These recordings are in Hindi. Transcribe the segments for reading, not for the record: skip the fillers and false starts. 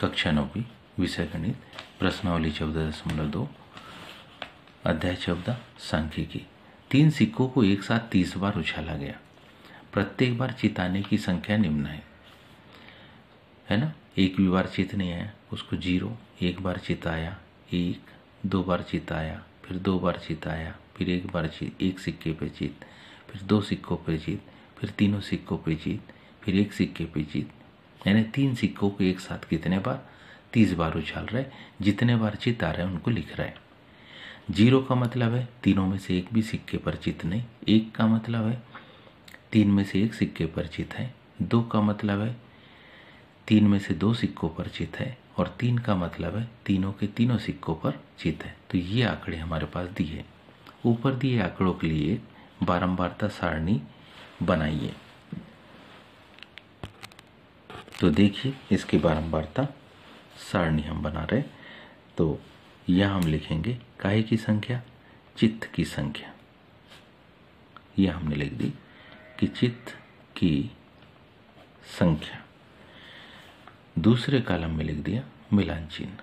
कक्षा 9वीं विषय गणित प्रश्नावली 14.2 अध्याय 14 सांख्यिकी। 3 सिक्कों को एक साथ 30 बार उछाला गया। प्रत्येक बार चिताने की संख्या निम्न है ना। एक भी बार चित नहीं आया उसको 0, एक बार चिताया 1, 2 बार चिताया, फिर 2 बार चिताया, फिर एक बार एक सिक्के पे चित, फिर 2 सिक्कों पे चित, फिर तीनों सिक्कों पे चित, फिर एक सिक्के पे चित, यानी 3 सिक्कों को एक साथ कितने बार 30 बार उछाल रहे। जितने बार चित आ रहे हैं उनको लिख रहे हैं। 0 का मतलब है तीनों में से एक भी सिक्के पर चित नहीं। 1 का मतलब है 3 में से एक सिक्के पर चित है। 2 का मतलब है 3 में से 2 सिक्कों पर चित है। और 3 का मतलब है तीनों के तीनों सिक्कों पर चित है। तो ये आंकड़े हमारे पास दिए। ऊपर दिए आंकड़ों के लिए बारंबारता सारणी बनाइए। तो देखिए इसकी बारंबारता सारणी हम बना रहे। तो यह हम लिखेंगे काहे की संख्या, चित्त की संख्या। यह हमने लिख दी कि चित्त की संख्या। दूसरे कॉलम में लिख दिया मिलान चिन्ह।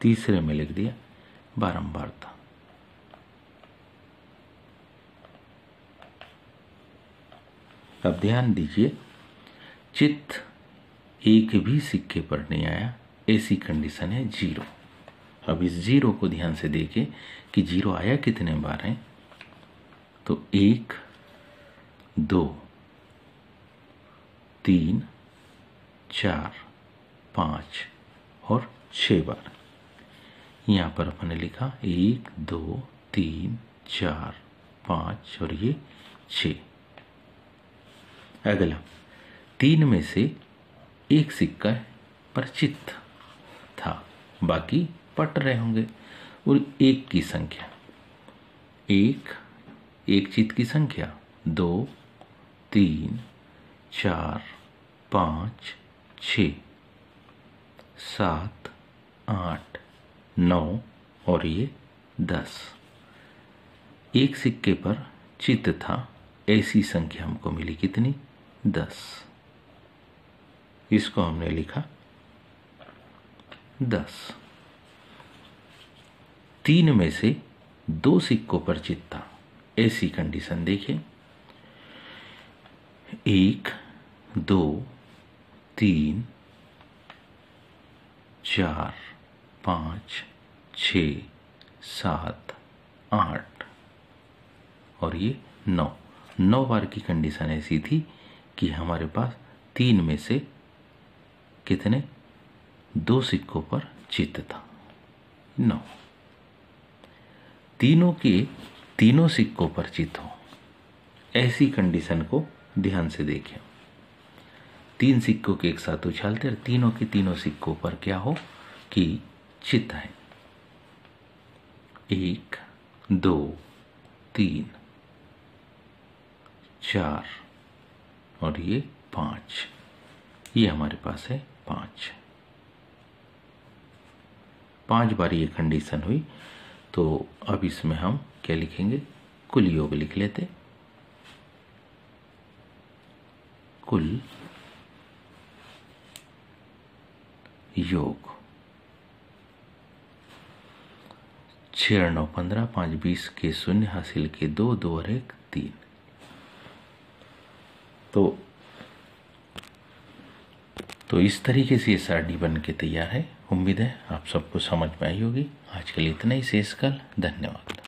तीसरे में लिख दिया बारंबारता। अब ध्यान दीजिए, चित्त एक भी सिक्के पर नहीं आया, ऐसी कंडीशन है 0। अब इस 0 को ध्यान से देखें कि 0 आया कितने बार है। तो 1, 2, 3, 4, 5 और 6 बार। यहां पर अपने लिखा 1, 2, 3, 4, 5 और ये 6। अगला 3 में से एक सिक्का पर चित्त था, बाकी पट रहे होंगे। और 1 की संख्या, एक चित्त की संख्या 2, 3, 4, 5, 6, 7, 8, 9 और ये 10। एक सिक्के पर चित्त था, ऐसी संख्या हमको मिली कितनी, 10। इसको हमने लिखा 10। 3 में से 2 सिक्कों पर चित्त था, ऐसी कंडीशन देखिए। 1, 2, 3, 4, 5, 6, 7, 8 और ये 9। 9 बार की कंडीशन ऐसी थी कि हमारे पास 3 में से कितने 2 सिक्कों पर चित्त था, 9। तीनों के तीनों सिक्कों पर चित्त हो, ऐसी कंडीशन को ध्यान से देखें। 3 सिक्कों के एक साथ उछालते और तीनों के तीनों सिक्कों पर क्या हो कि चित्त है। 1, 2, 3, 4 और ये 5। ये हमारे पास है 5 बार ये कंडीशन हुई। तो अब इसमें हम क्या लिखेंगे, कुल योग लिख लेते। कुल योग 6 और 9 15, 5 20 के 0 हासिल के 2, 2 और 1 3। तो इस तरीके से ये सारणी बन के तैयार है। उम्मीद है आप सबको समझ में आई होगी। आज के लिए इतना ही, शेष कल। धन्यवाद।